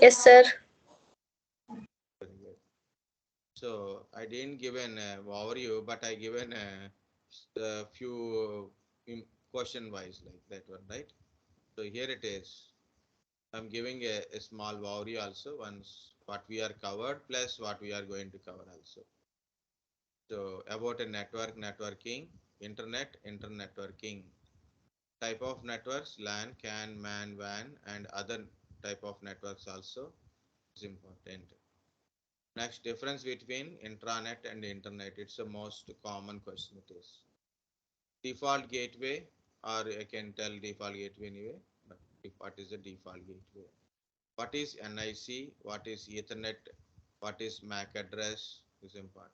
Yes, sir. Very good. So I didn't give an overview, but I given a few question wise like that one, right? So here it is. I'm giving a small overview also once what we are covered plus what we are going to cover also. So about a network, networking, internet networking, type of networks, LAN, CAN, MAN, WAN, and other type of networks also is important. Next, difference between intranet and internet. It's the most common question it is. Default gateway, or I can tell default gateway anyway, but what is the default gateway? What is NIC? What is Ethernet? What is MAC address is important.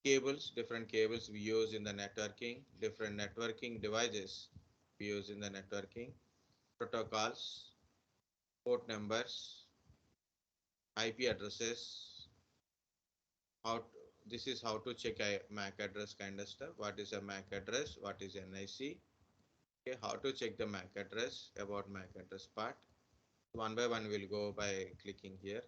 Cables, different cables we use in the networking, different networking devices we use in the networking, protocols, port numbers, IP addresses, how to, this is how to check a MAC address kind of stuff. What is a MAC address? What is NIC? Okay, how to check the MAC address, about MAC address part. One by one we'll go by clicking here.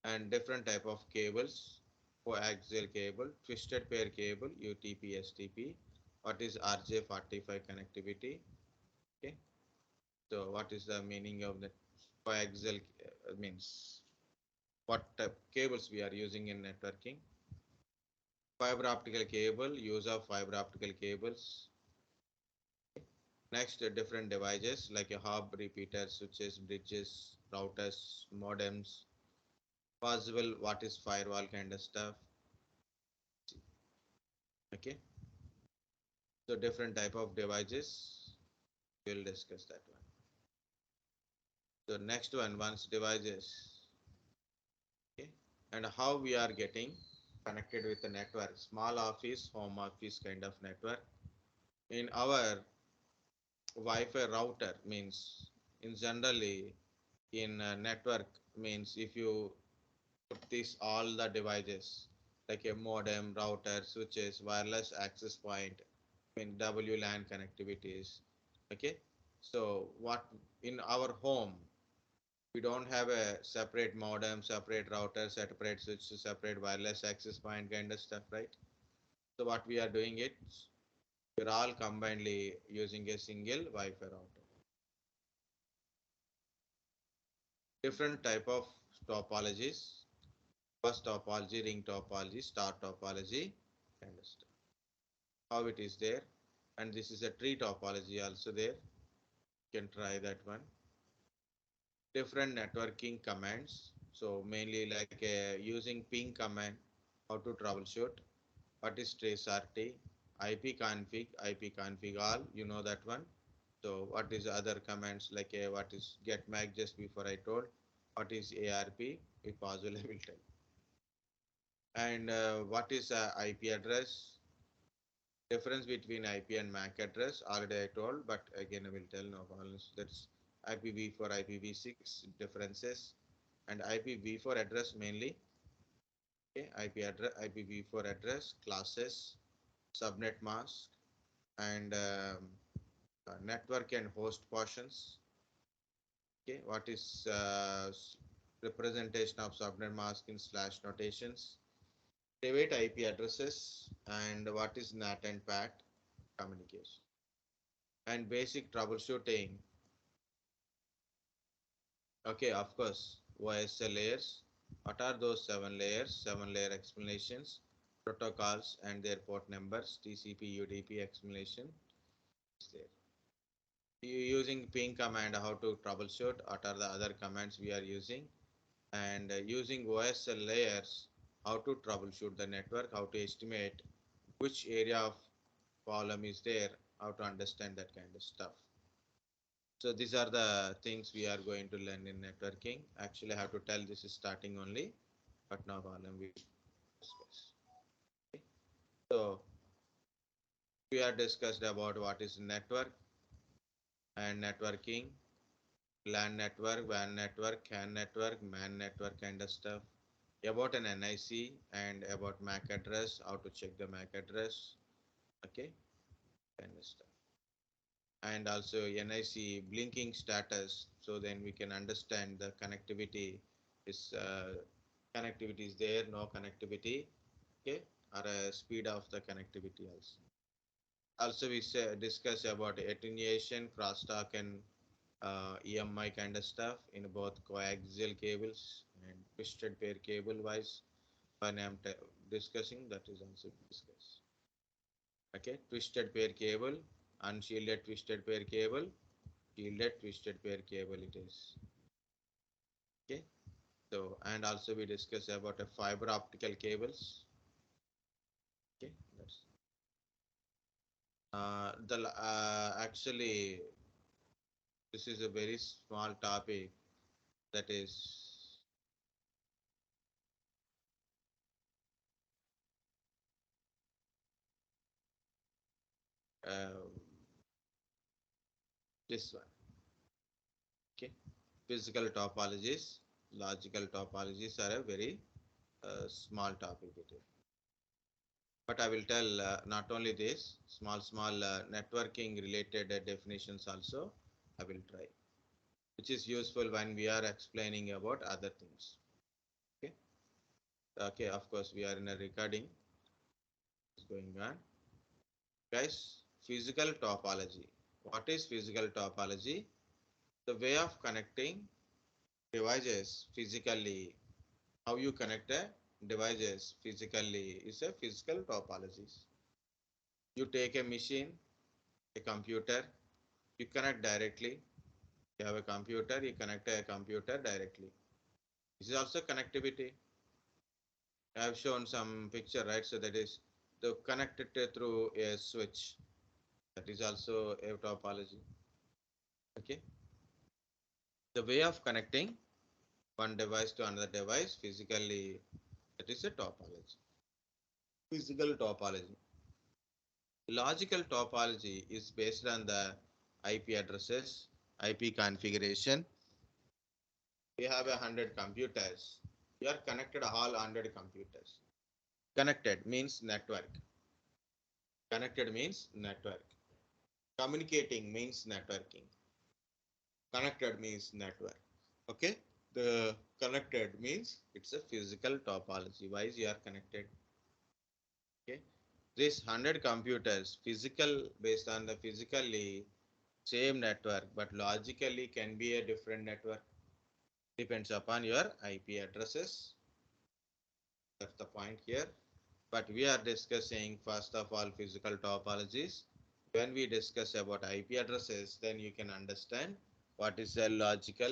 And different type of cables, coaxial cable, twisted pair cable, UTP, STP. What is RJ45 connectivity? Okay, so what is the meaning of the coaxial means? What type cables we are using in networking? Fiber optical cable, use of fiber optical cables. Next, different devices like a hub, repeaters, switches, bridges, routers, modems, possible what is firewall kind of stuff. Okay, so different type of devices, we'll discuss that one. So next one, once devices, okay, and how we are getting connected with the network, small office, home office kind of network. In our Wi-Fi router means in generally in network means if you put this all the devices like a modem, router, switches, wireless access point, I mean WLAN connectivities. Okay, so what in our home we don't have a separate modem, separate router, separate switch, separate wireless access point kind of stuff, right? So what we are doing it, we're all combinedly using a single Wi-Fi router. Different type of topologies. First topology, ring topology, star topology, kind of stuff. How it is there, and this is a tree topology also there. You can try that one. Different networking commands. So mainly like using ping command, how to troubleshoot. What is trace RT, IP config all, you know that one. So what is other commands like what is get MAC just before I told. What is ARP, if possible I will tell. And what is IP address? Difference between IP and MAC address already I told, but again I will tell no problems. That's IPv4, IPv6 differences, and IPv4 address mainly. Okay, IP address, IPv4 address classes, subnet mask, and network and host portions. Okay, what is representation of subnet mask in slash notations? Private IP addresses, and what is NAT and PAT communication, and basic troubleshooting. Okay, of course, OSL layers. What are those 7 layers? 7 layer explanations, protocols and their port numbers, TCP, UDP explanation is there. Using ping command, how to troubleshoot, what are the other commands we are using, and using OSL layers, how to troubleshoot the network, how to estimate which area of problem is there, how to understand that kind of stuff. So these are the things we are going to learn in networking. Actually, I have to tell this is starting only, but no problem. We discuss. Okay. So we are discussed about what is network and networking, LAN network, WAN network, CAN network, MAN network kind of stuff. About an NIC and about MAC address, how to check the MAC address. Okay, kind of stuff. and also NIC blinking status. So then we can understand the connectivity is there, no connectivity, okay, or a speed of the connectivity also. Also, we discuss about attenuation, crosstalk, and EMI kind of stuff in both coaxial cables and twisted pair cable wise. When I'm discussing, that is also discussed. Okay, twisted pair cable, unshielded twisted pair cable, shielded twisted pair cable it is. Okay, so and also we discuss about a fiber optical cables. Okay, that's the actually this is a very small topic that is uh, this one. Okay, physical topologies, logical topologies are a very small topic it is. But I will tell not only this, small networking related definitions also I will try, which is useful when we are explaining about other things. Okay, okay. Of course, we are in a recording. It's going on, guys. Physical topology. What is physical topology? The way of connecting devices physically. How you connect a devices physically is a physical topology. You take a machine, a computer, you connect directly. You have a computer, you connect a computer directly. This is also connectivity. I have shown some picture, right? So that is the connected through a switch. That is also a topology. Okay. The way of connecting one device to another device physically, that is a topology. Physical topology. Logical topology is based on the IP addresses, IP configuration. We have 100 computers. We are connected all 100 computers. Connected means network. Connected means network. Communicating means networking. Connected means network. Okay. The connected means it's a physical topology. Why is you are connected? Okay. This 100 computers, physical based on the physically same network, but logically can be a different network. Depends upon your IP addresses. That's the point here. But we are discussing first of all physical topologies. When we discuss about IP addresses, then you can understand what is a logical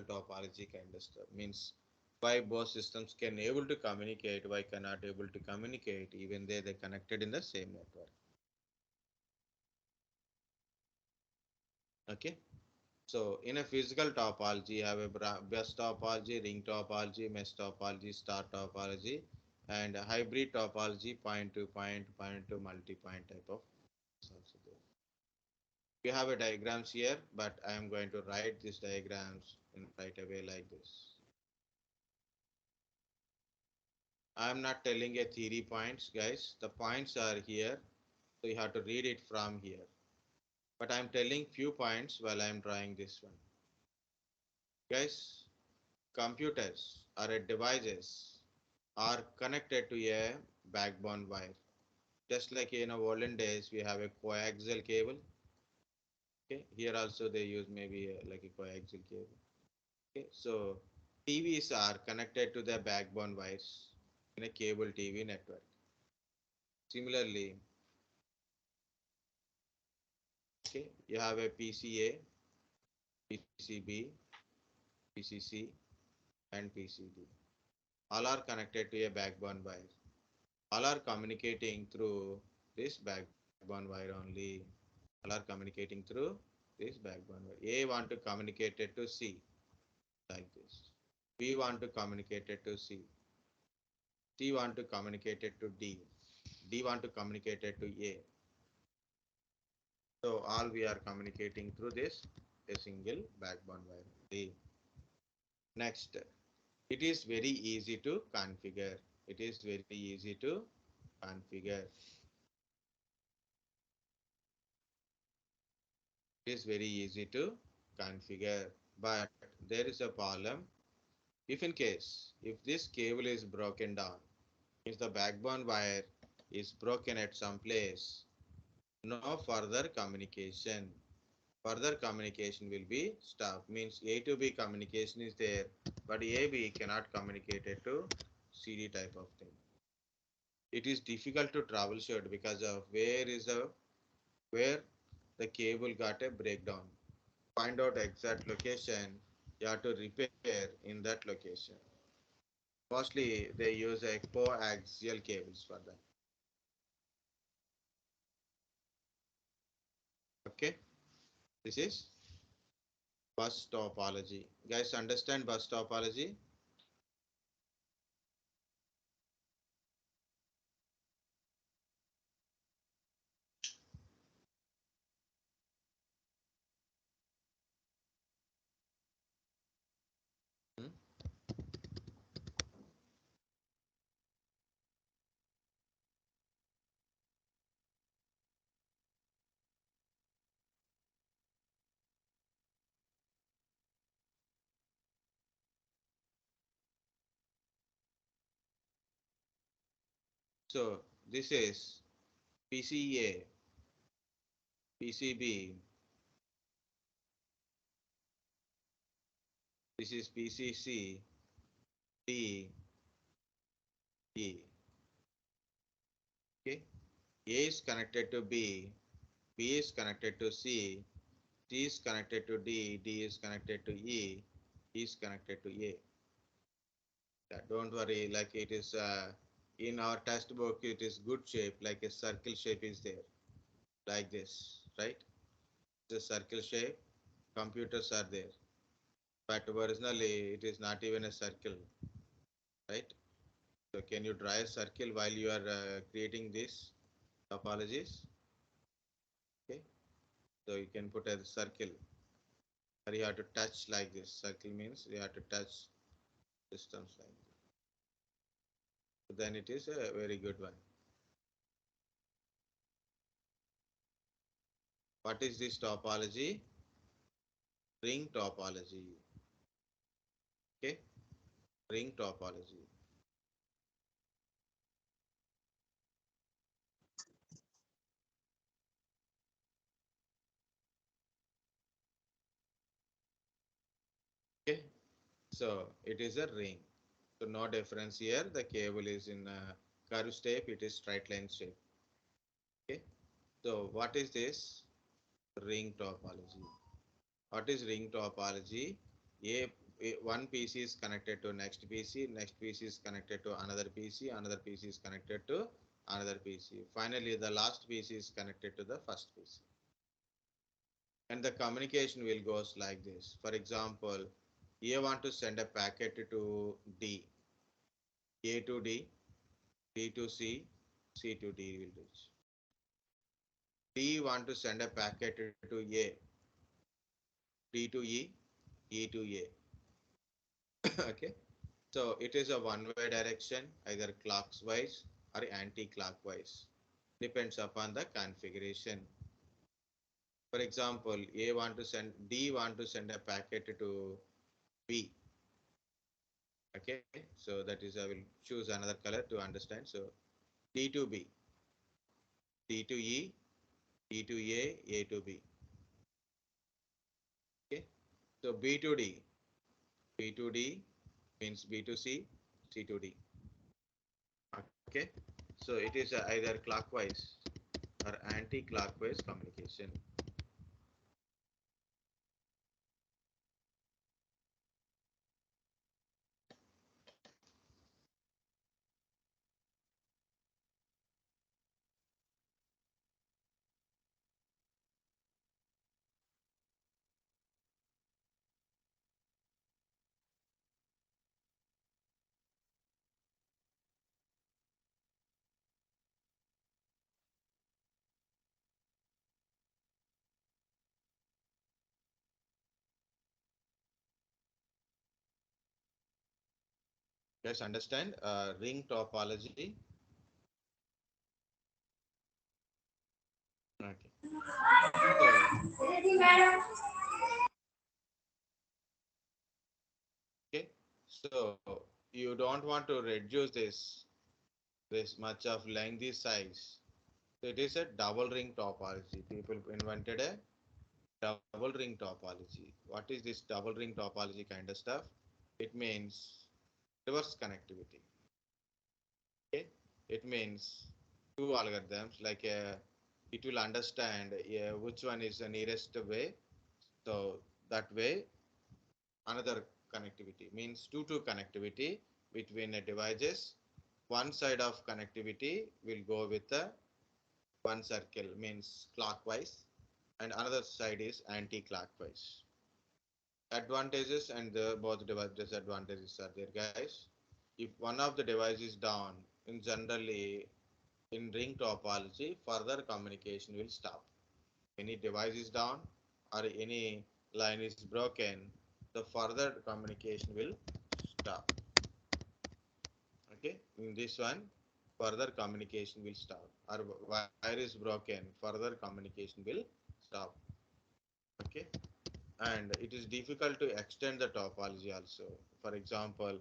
topology kind of stuff. Means why both systems can able to communicate, why cannot able to communicate, even though they connected in the same network. Okay. So in a physical topology, you have a bus topology, ring topology, mesh topology, star topology, and a hybrid topology, point to multi-point type of also there. We have a diagrams here, but I am going to write these diagrams in right away like this. I am not telling a theory points, guys. The points are here, so you have to read it from here. But I am telling few points while I am drawing this one. Guys, computers or devices are connected to a backbone wire. Just like in the olden days, we have a coaxial cable. Okay, here also they use maybe like a coaxial cable. Okay, so TVs are connected to the backbone wires in a cable TV network. Similarly, okay, you have a PCA, PCB, PCC, and PCD. All are connected to a backbone wire. All are communicating through this backbone wire only. All are communicating through this backbone wire. A want to communicate it to C like this. B want to communicate it to C. C want to communicate it to D. D want to communicate it to A. So all we are communicating through this a single backbone wire. D. Next, it is very easy to configure. It is very easy to configure. It is very easy to configure, but there is a problem. If in case, if this cable is broken down, if the backbone wire is broken at some place, no further communication. Further communication will be stopped. Means A to B communication is there, but AB cannot communicate it to CD type of thing. It is difficult to troubleshoot because of where the cable got a breakdown. Find out exact location. You have to repair in that location. Mostly they use a coaxial cables for that. Okay, this is bus topology. Guys, understand bus topology? Hmm? So this is PCA, PCB, this is PCC, D, E. Okay, A is connected to B is connected to C is connected to D is connected to E is connected to A. Yeah, don't worry, like it is in our textbook, it is good shape, like a circle shape is there, like this, right? The circle shape, computers are there, but originally it is not even a circle, right? So can you draw a circle while you are creating these topologies? Okay, so you can put a circle, or you have to touch like this. Circle means you have to touch systems like this. So then it is a very good one. What is this topology? Ring topology. Okay, ring topology. Okay, so it is a ring. So no difference here. The cable is in a curve shape. It is straight line shape. Okay. So what is this? Ring topology. What is ring topology? One PC is connected to next PC. Next PC is connected to another PC. Another PC is connected to another PC. Finally, the last PC is connected to the first PC. And the communication will goes like this. For example, you want to send a packet to D, A to D, D to C, C to D will reach. D want to send a packet to A, D to E, E to A. Okay. So it is a one-way direction, either clockwise or anti-clockwise. Depends upon the configuration. For example, D want to send a packet to B. Okay. So that is I will choose another color to understand. So D to B, D to E, E to A to B. Okay. So B to D, B to D means B to C, C to D. Okay. So it is either clockwise or anti-clockwise communication. Let's understand ring topology. Okay. So okay, so you don't want to reduce this much of lengthy size. So it is a double ring topology. People invented a double ring topology. What is this double ring topology kind of stuff? It means reverse connectivity. Okay, it means two algorithms like it will understand which one is the nearest way. So that way, another connectivity means two-to connectivity between the devices. One side of connectivity will go with the one circle means clockwise, and another side is anti-clockwise. Advantages and both device disadvantages are there, guys. If one of the device is down, in generally in ring topology, further communication will stop. Any device is down or any line is broken, the further communication will stop. Okay, in this one, further communication will stop. Or wire is broken, further communication will stop. Okay, and it is difficult to extend the topology also. For example,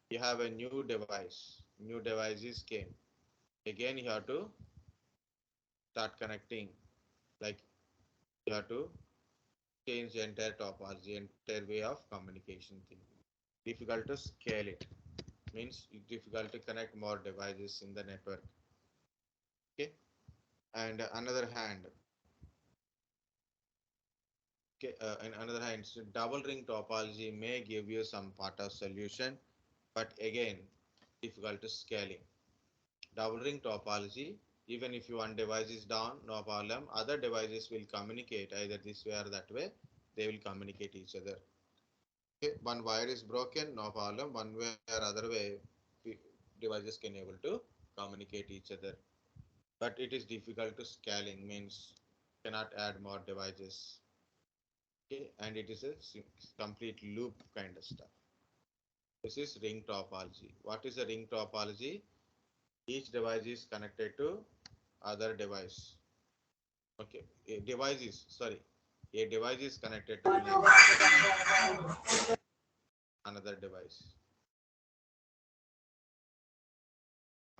you have a new devices came. Again, you have to start connecting, like you have to change the entire topology, entire way of communication thing. Difficult to scale it. Means it's difficult to connect more devices in the network. Okay. And another hand, okay, in another hand, so double ring topology may give you some part of solution, but again, difficult to scaling. Double ring topology, even if one device is down, no problem. Other devices will communicate either this way or that way. They will communicate each other. Okay, one wire is broken, no problem. One way or other way, devices can able to communicate each other. But it is difficult to scaling, means cannot add more devices. Okay, and it is a complete loop kind of stuff. This is ring topology. What is a ring topology? Each device is connected to other device. Okay, a device is connected to another device.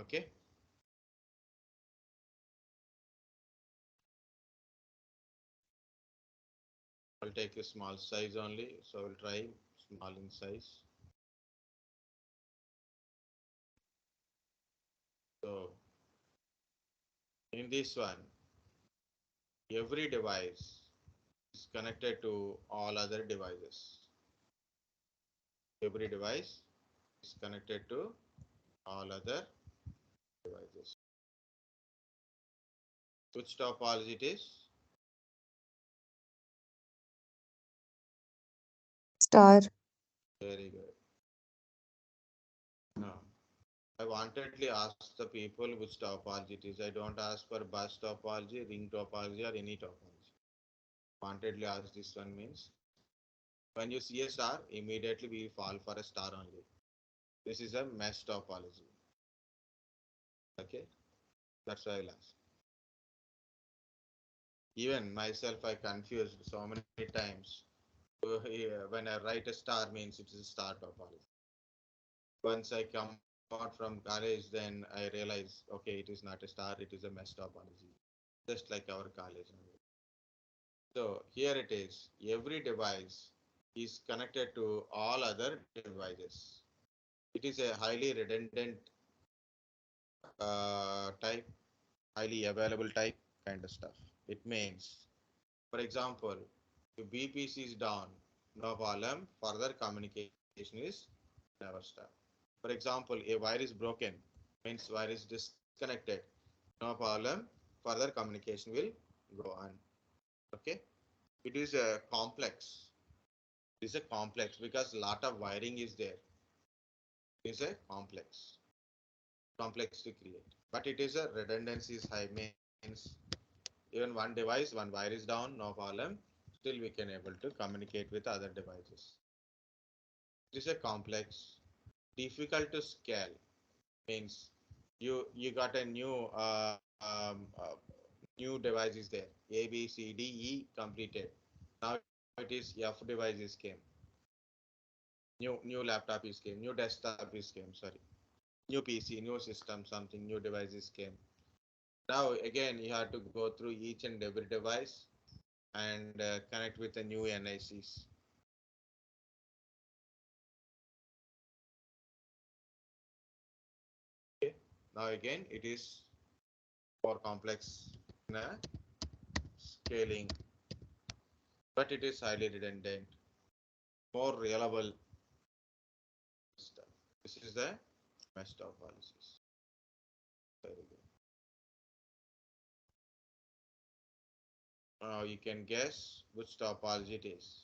Okay, I'll take a small size only, so I'll try small in size. So in this one, every device is connected to all other devices. Every device is connected to all other devices. Which topology it is? Star. Very good. No. I wantedly ask the people which topology it is. I don't ask for bus topology, ring topology, or any topology. Wantedly ask this one means when you see a star, immediately we fall for a star only. This is a mesh topology. Okay, that's why I'll ask. Even myself, I confused so many times. When I write a star means it is a star topology. Once I come out from college, then I realize, okay, it is not a star, it is a mesh topology, just like our college. So here it is. Every device is connected to all other devices. It is a highly redundant type, highly available type kind of stuff. It means, for example, if BPC is down, no problem, further communication is never stop. For example, a wire is broken, means wire is disconnected, no problem, further communication will go on. Okay, it is a complex. It is a complex because lot of wiring is there. It is a complex to create. But it is a redundancy is high, means even one device, one wire is down, no problem. Still we can able to communicate with other devices. It is a complex, difficult to scale. Means you got a new New device is there. A, B, C, D, E completed. Now it is F device is came. New laptop is came. New desktop is came. Sorry. New PC, new system, something new devices came. Now again you have to go through each and every device and connect with the new NICs. Okay. Now again it is more complex in a scaling, but it is highly redundant, more reliable stuff. This is the mesh topologies. Very good. Now you can guess which topology it is.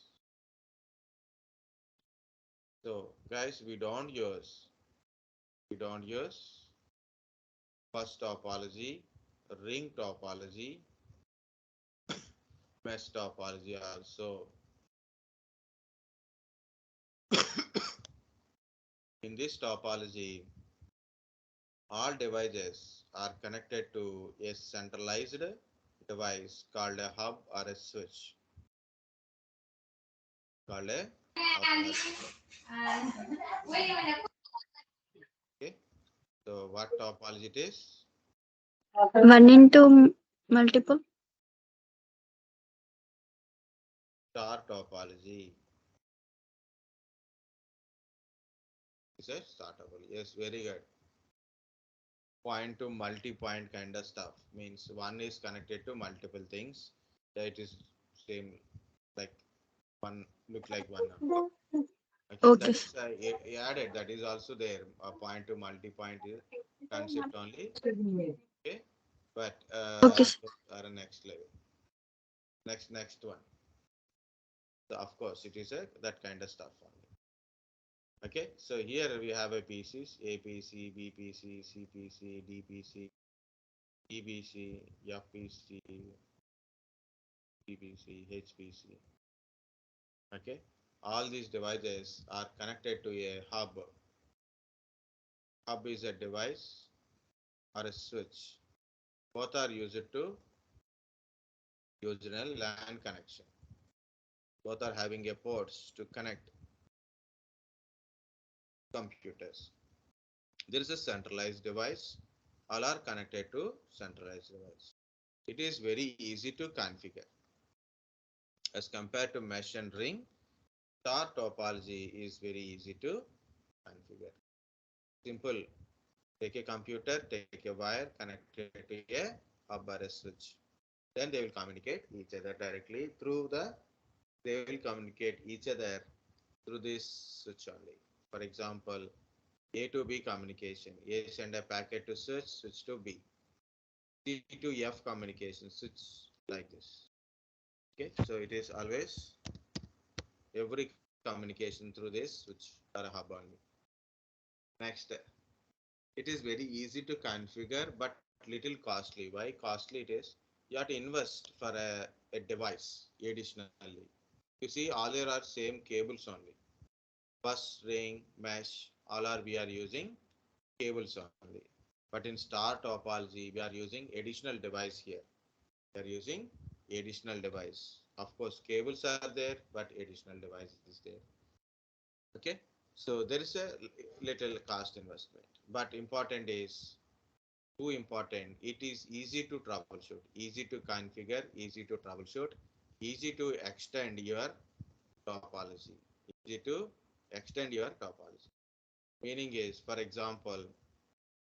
So guys, we don't use first topology, ring topology, mesh topology also. In this topology, all devices are connected to a centralized device called a hub or a switch. Called a hub or a okay. So what topology it is? One into multiple. Star topology. Is a star topology. Yes, very good. Point to multi-point kind of stuff means one is connected to multiple things. That is same like one look like one number. Okay, Okay. that is added. That is also there. A point to multi-point is concept only. Okay, but Okay. those are a next level. Next one. So of course, it is a that kind of stuff only. Okay, so here we have a PCs: APC, BPC, CPC, DPC, EBC, FPC, PPC, HPC. Okay, all these devices are connected to a hub. Hub is a device or a switch. Both are used to use a LAN connection. Both are having a ports to connect computers. There is a centralized device. All are connected to centralized device. It is very easy to configure. As compared to mesh and ring, star topology is very easy to configure. Simple. Take a computer, take a wire, connect it to a hub or a switch. Then they will communicate each other directly through they will communicate each other through this switch only. For example, A to B communication. A send a packet to switch, switch to B. C to F communication, switch like this. Okay, so it is always every communication through this switch or a hub only. Next, it is very easy to configure but little costly. Why costly it is? You have to invest for a device additionally. You see, all there are same cables only. Bus, ring, mesh, all are we are using cables only. But in star topology, we are using additional device here. We are using additional device. Of course, cables are there, but additional device is there. Okay, so there is a little cost investment, but important is too important. It is easy to troubleshoot, easy to configure, easy to troubleshoot, easy to extend your topology, easy to extend your topology. Meaning is, for example,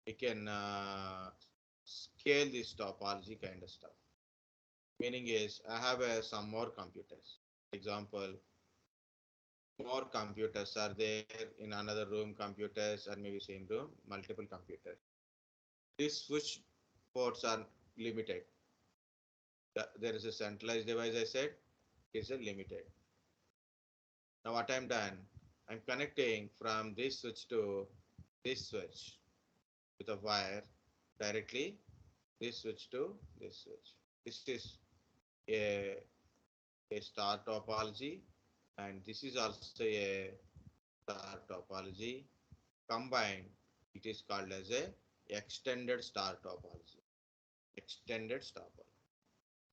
we can scale this topology kind of stuff. Meaning is, I have some more computers. For example, more computers are there in another room, computers or maybe same room, multiple computers. These switch ports are limited. There is a centralized device, I said, is a limited. Now what I'm done, I'm connecting from this switch to this switch with a wire directly, this switch to this switch. This is a, a star topology, and this is also a star topology. Combined, it is called as a extended star topology. Extended star topology.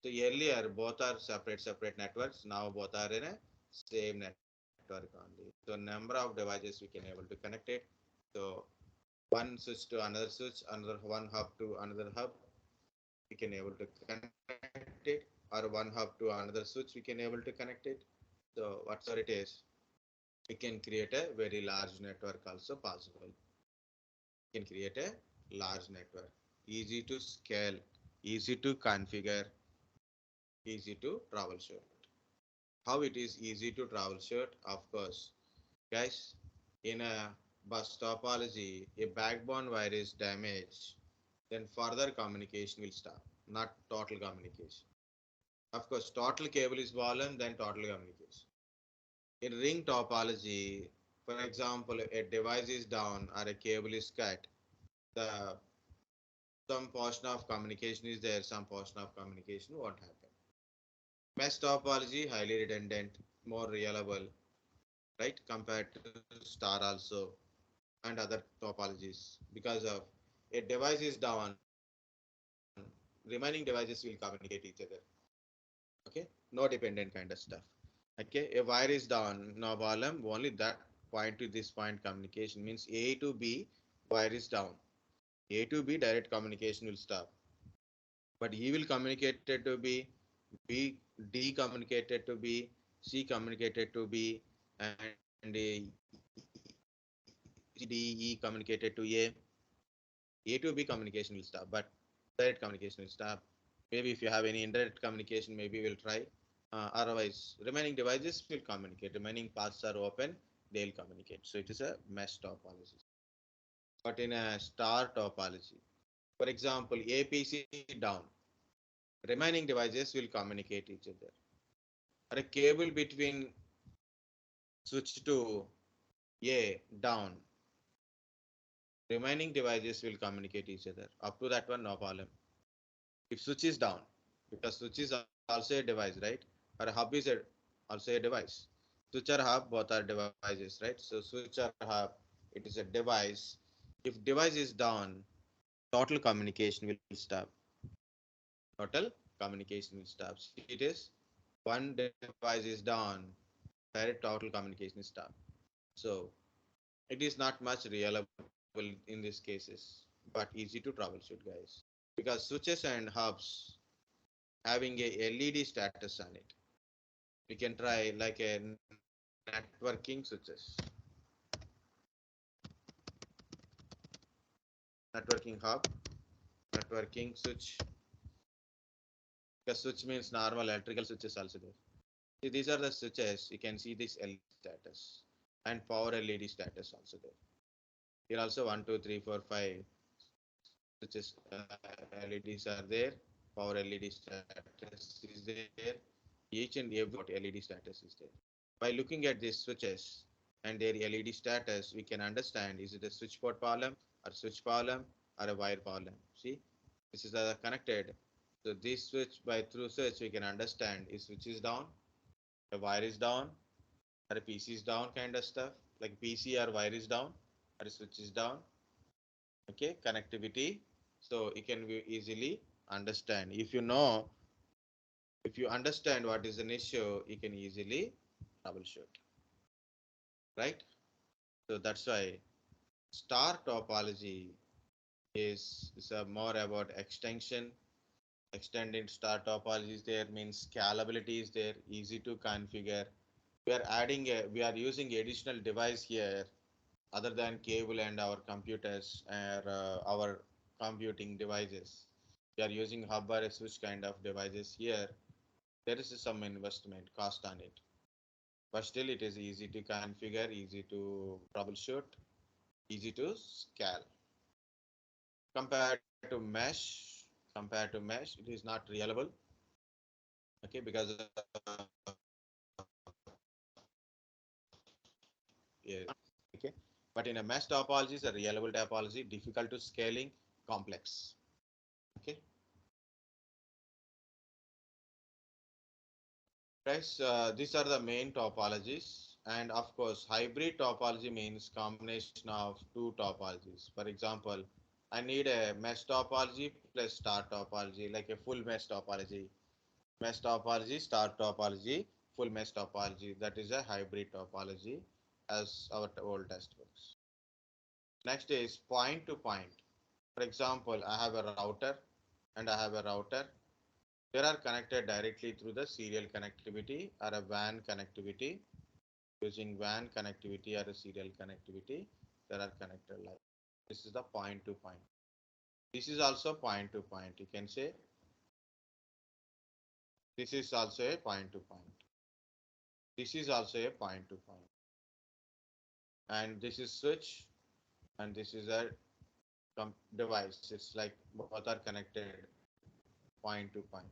So earlier both are separate networks. Now both are in a same network only. So number of devices we can able to connect it. So one switch to another switch, another one hub to another hub, we can able to connect it, or one hub to another switch we can able to connect it. So whatsoever it is, we can create a very large network also possible. We can create a large network, easy to scale, easy to configure, easy to troubleshoot. How it is easy to troubleshoot? Of course, guys, in a bus topology, a backbone wire is damaged, then further communication will stop, not total communication. Of course, total cable is fallen, then total communication. In ring topology, for example, a device is down or a cable is cut, the some portion of communication is there, some portion of communication won't happen. Mesh topology, highly redundant, more reliable, right, compared to star also and other topologies. Because of a device is down, remaining devices will communicate each other. Okay, no dependent kind of stuff. Okay, a wire is down, no problem, only that point to this point communication means A to B wire is down. A to B direct communication will stop. But E will communicate to B, B D communicated to B, C communicated to B, and C D E communicated to A to B communication will stop, but direct communication will stop. Maybe if you have any indirect communication, maybe we'll try. Otherwise, remaining devices will communicate. Remaining paths are open, they'll communicate. So it is a mesh topology. But in a star topology, for example, APC down, remaining devices will communicate each other. Or a cable between switch to A down, remaining devices will communicate each other. Up to that one, no problem. If switch is down, because switch is also a device, right? Or a hub is also a device. Switch or hub, both are devices, right? So switch or hub, it is a device. If device is down, total communication will stop. Total communication will stop. See, it is one device is down, direct total communication is stopped. So it is not much reliable in these cases, but easy to troubleshoot, guys. Because switches and hubs having a LED status on it. We can try like a networking switches, networking hub, networking switch. Because switch means normal electrical switches also there. See, these are the switches. You can see this LED status and power LED status also there. Here also 1, 2, 3, 4, 5 switches LEDs are there. Power LED status is there. Each and every LED status is there. By looking at these switches and their LED status, we can understand is it a switch port problem or switch problem or a wire problem. See, this is connected. So this switch by through switch we can understand is switch is down, a wire is down, or a PC is down kind of stuff. Like PC or wire is down or a switch is down. Okay, connectivity. So you can easily understand. If you understand what is an issue, you can easily troubleshoot. Right? So that's why star topology is more about extension. Extending star topology is there means scalability is there, easy to configure. We are using additional device here other than cable and our computers or our computing devices. We are using hub or a switch kind of devices here. There is some investment cost on it, but still it is easy to configure, easy to troubleshoot, easy to scale. Compared to mesh, it is not reliable. Okay, because yeah, okay, but in a mesh topology, is a reliable topology, difficult to scaling, complex. Okay, guys, these are the main topologies, and of course, hybrid topology means combination of two topologies. For example, I need a mesh topology plus star topology, like a full mesh topology. Mesh topology, star topology, full mesh topology. That is a hybrid topology as our old textbooks. Next is point to point. For example, I have a router and I have a router. They are connected directly through the serial connectivity or a WAN connectivity. Using WAN connectivity or a serial connectivity, they are connected like this is the point to point. This is also point to point. You can say this is also a point to point. This is also a point to point. And this is switch and this is a device. It's like both are connected point to point.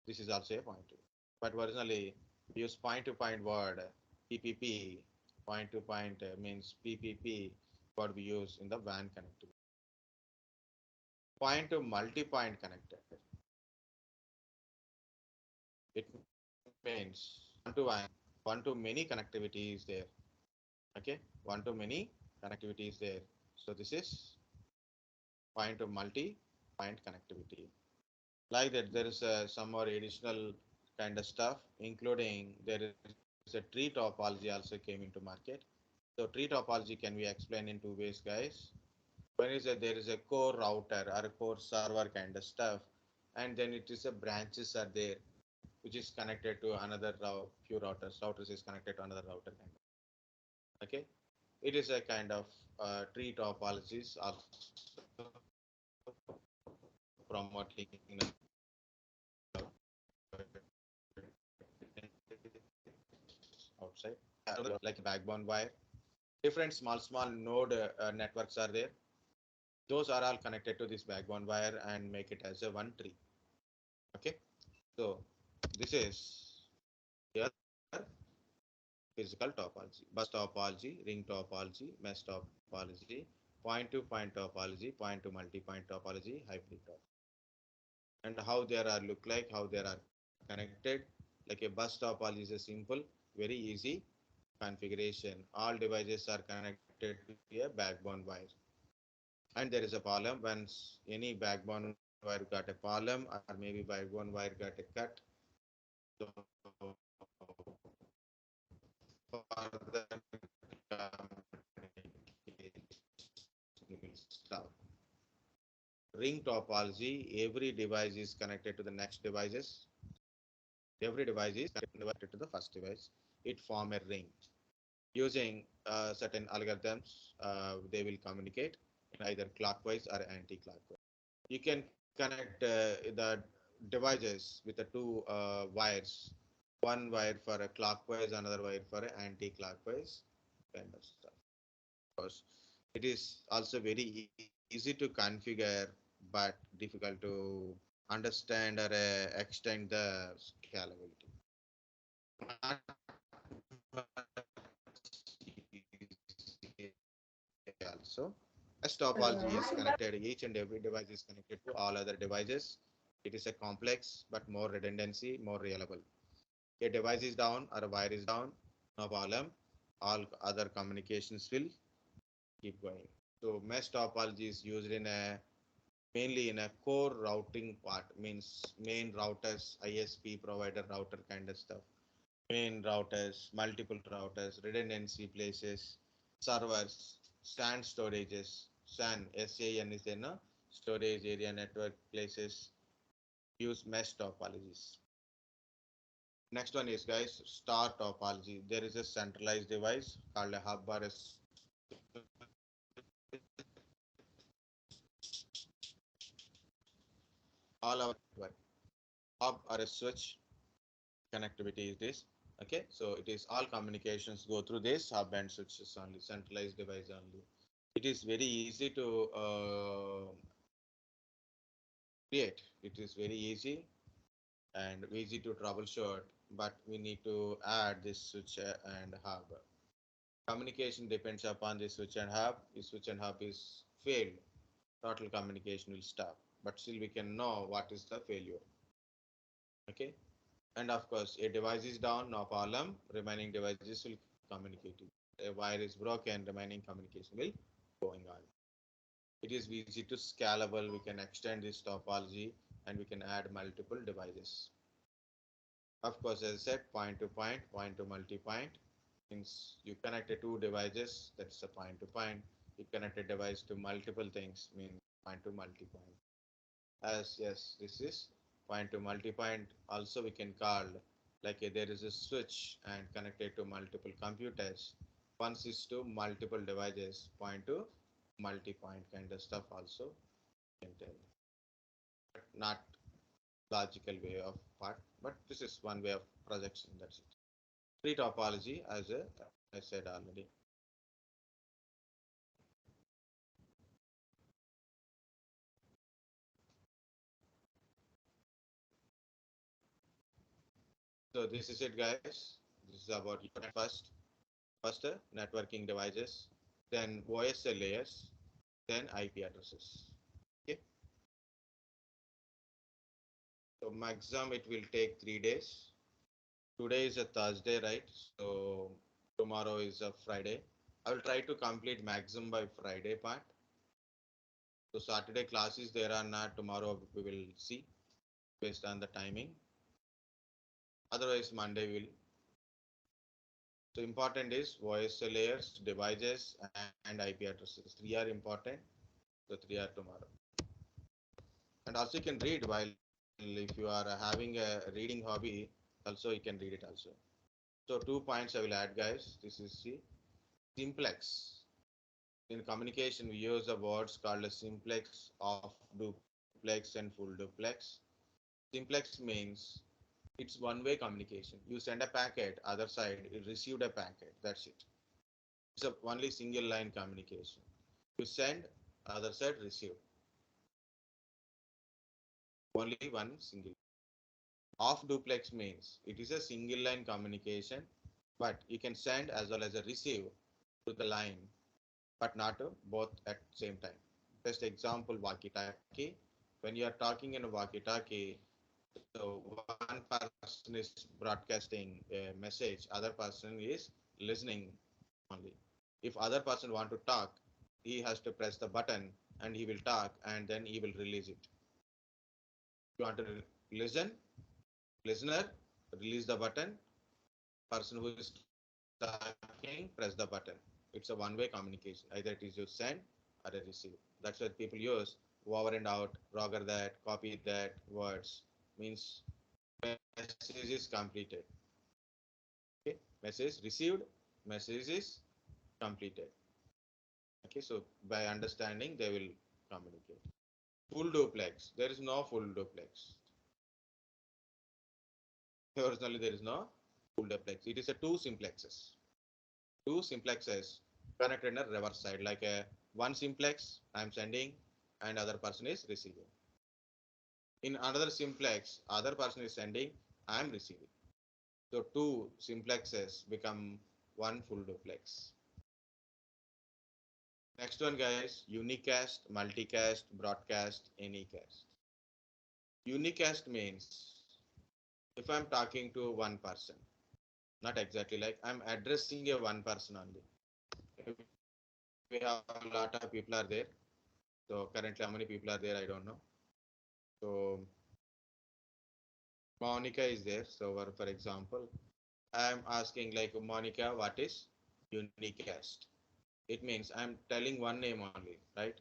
This is also a point to. But originally we use point to point word PPP. Point to point means PPP. What we use in the WAN connectivity. Point to multi-point connected. It means one to many connectivity is there. Okay, one to many connectivity is there. So this is point to multi-point connectivity. Like that, there is some more additional kind of stuff, including there is a tree topology also came into market. So tree topology can be explained in two ways, guys. One is that there is a core router or a core server kind of stuff, and then it is a branches are there, which is connected to another few routers. Routers is connected to another router kind of. Okay, it is a kind of tree topologies also promoting outside like a backbone wire. Different small node networks are there. Those are all connected to this backbone wire and make it as a one tree. Okay, so this is here physical topology, bus topology, ring topology, mesh topology, point to point topology, point to multi-point topology, hybrid topology, and how they are look like, how they are connected. Like a bus topology is a simple, very easy configuration. All devices are connected to a backbone wire, and there is a problem. Once any backbone wire got a problem, or maybe backbone wire got a cut, so further communication will stop. Ring topology, every device is connected to the next devices. Every device is connected to the first device. It form a ring. Using certain algorithms, they will communicate in either clockwise or anti-clockwise. You can connect the devices with the two wires, one wire for a clockwise, another wire for an anti-clockwise kind of stuff. Of course, it is also very easy to configure, but difficult to understand or extend the scalability. Not also. Mesh topology is connected, each and every device is connected to all other devices. It is a complex but more redundancy, more reliable. A device is down or a wire is down, no problem. All other communications will keep going. So mesh topology is used in a mainly in a core routing part, means main routers, ISP provider router kind of stuff. Main routers, multiple routers, redundancy places, servers, SAN storages. SAN, SAN is in a storage area network places. Use mesh topologies. Next one is, guys, star topology. There is a centralized device called a hub or a all our network. Hub or a switch connectivity is this. Okay, so it is all communications go through this hub and switches only, centralized device only. It is very easy to create. It is very easy and easy to troubleshoot, but we need to add this switch and hub. Communication depends upon the switch and hub. If switch and hub is failed, total communication will stop. But still we can know what is the failure. Okay. And of course, a device is down, no problem. Remaining devices will communicate. A wire is broken, remaining communication will going on. It is easy to scalable. We can extend this topology and we can add multiple devices. Of course, as I said, point to multi-point means you connect two devices, that's a point to point. You connect a device to multiple things, means point to multi-point. As yes, this is point to multi-point. Also, we can call like there is a switch and connected to multiple computers. One is to multiple devices, point to multi-point kind of stuff also you can tell, but not logical way of part. But this is one way of projection. That's it. Tree topology, as I said already. So this is it, guys. This is about first networking devices, then OSL layers, then IP addresses. Okay. So maximum it will take 3 days. Today is a Thursday, right? So tomorrow is a Friday. I will try to complete maximum by Friday part. So Saturday classes there are not. Tomorrow we will see based on the timing. Otherwise Monday will. So important is OSL layers, devices, and IP addresses. Three are important. So three are tomorrow. And also you can read while if you are having a reading hobby, also you can read it also. So 2 points I will add, guys. This is the simplex. In communication, we use the words called a simplex, of duplex, and full duplex. Simplex means it's one-way communication. You send a packet, other side it received a packet. That's it. It's a only single line communication. You send, other side receive. Only one single. Off duplex means it is a single line communication, but you can send as well as a receive to the line, but not both at same time. Best example, walkie talkie. When you are talking in a walkie talkie, so one person is broadcasting a message, other person is listening only. If other person want to talk, he has to press the button and he will talk and then he will release it. You want to listen, listener, release the button, person who is talking, press the button. It's a one-way communication. Either it is you send or a receive. That's what people use over and out, Roger that, copy that words. Means message is completed. Okay, message received, message is completed. Okay, so by understanding, they will communicate. Full duplex. There is no full duplex. Originally, there is no full duplex. It is a two simplexes. Two simplexes connected in a reverse side, like a one simplex I am sending and other person is receiving. In another simplex, other person is sending, I am receiving. So two simplexes become one full duplex. Next one, guys, unicast, multicast, broadcast, anycast. Unicast means if I'm talking to one person, not exactly like I'm addressing a one person only. We have a lot of people are there. So currently how many people are there, I don't know. So Monica is there. So for example, I am asking like Monica, what is unicast? It means I'm telling one name only, right?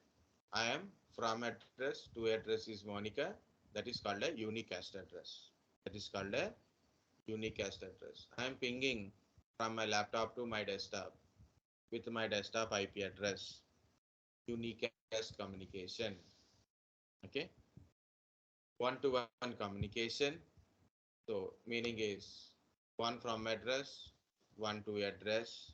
I am from address to address is Monica. That is called a unicast address. That is called a unicast address. I am pinging from my laptop to my desktop with my desktop IP address. Unicast communication. Okay, one-to-one communication. So meaning is one from address, one to address.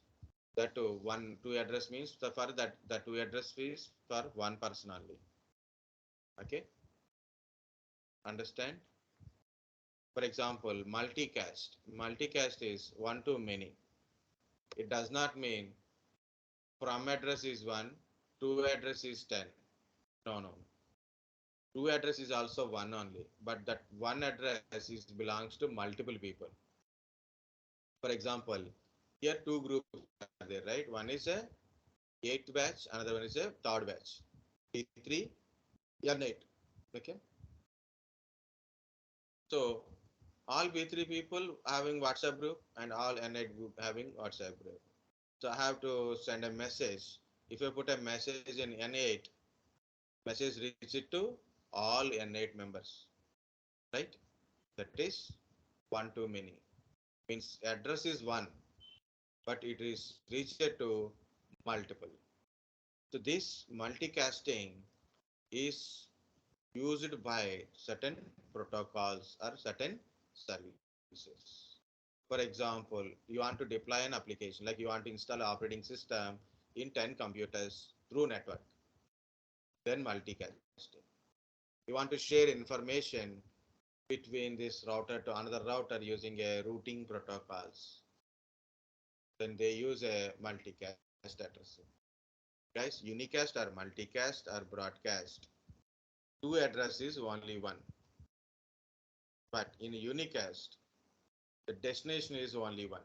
That to one to address means the for that the to address is for one person only. Okay, understand? For example, multicast. Multicast is one to many. It does not mean from address is one, to address is 10. No, no. To address is also one only, but that one address is belongs to multiple people. For example, here two groups are there, right? One is a eighth batch, another one is a third batch. T3, N8. Okay. So All B3 people having WhatsApp group and all N8 group having WhatsApp group. So I have to send a message. If I put a message in N8, message reach it to all N8 members, right? That is one too many. Means address is one, but it is reached to multiple. So this multicasting is used by certain protocols or certain services. For example, you want to deploy an application, like you want to install an operating system in 10 computers through network, then multicasting. You want to share information between this router to another router using a routing protocols, then they use a multicast addressing. Guys, unicast or multicast or broadcast, two address is only one. But in unicast, the destination is only one.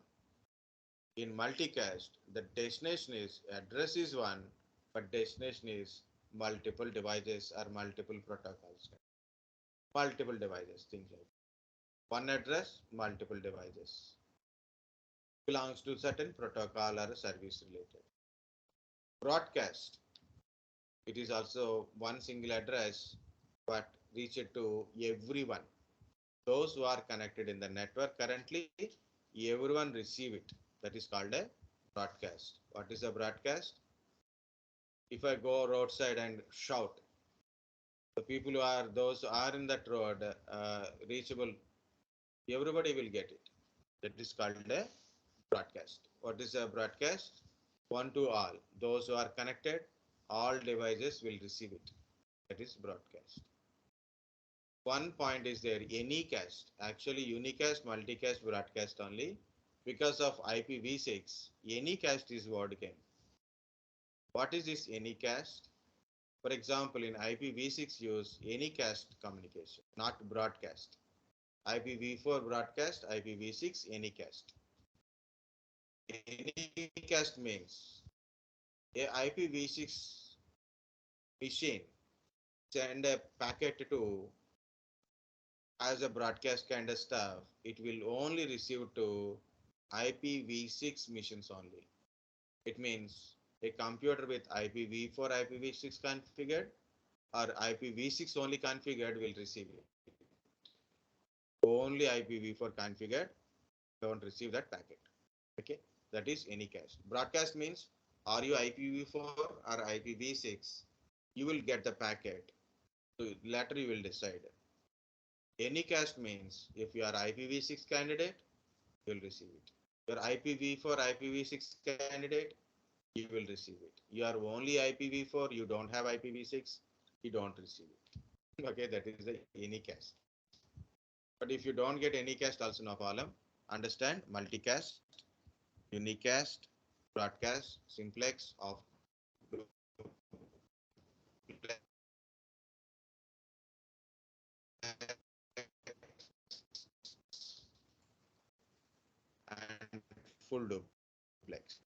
In multicast, the destination is address is one, but destination is multiple devices or multiple protocols. Multiple devices, things like one address, multiple devices. Belongs to certain protocol or service related. Broadcast, it is also one single address, but reach it to everyone. Those who are connected in the network currently, everyone receive it. That is called a broadcast. What is a broadcast? If I go roadside and shout, the people who are those who are in that road reachable, everybody will get it. That is called a broadcast. What is a broadcast? One to all. Those who are connected, all devices will receive it. That is broadcast. One point is there, Anycast. Actually, unicast, multicast, broadcast only. Because of IPv6, Anycast is word game. What is this Anycast? For example, in IPv6 use Anycast communication, not broadcast. IPv4 broadcast, IPv6 Anycast. Anycast means a IPv6 machine send a packet to as a broadcast kind of stuff, it will only receive to IPv6 missions only. It means a computer with IPv4, IPv6 configured or IPv6 only configured will receive it. Only IPv4 configured don't receive that packet. Okay, that is Anycast. Broadcast means are you IPv4 or IPv6? You will get the packet. So later you will decide. Anycast means if you are IPv6 candidate, you will receive it. Your IPv4, IPv6 candidate, you will receive it. You are only IPv4, you don't have IPv6, you don't receive it. Okay, that is the Anycast. But if you don't get Anycast, also no problem. Understand multicast, unicast, broadcast, simplex, of and full duplex.